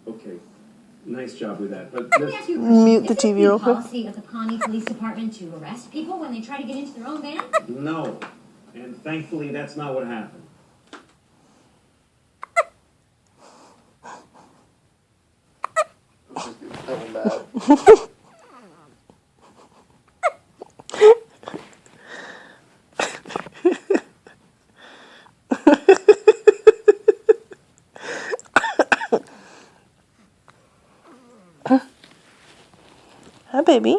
Okay, nice job with that. But Let me ask you a question. Mute the Is it TV real the quick. policy of the Pawnee Police Department to arrest people when they try to get into their own van? no, and thankfully that's not what happened. I'm mad. Hi, baby.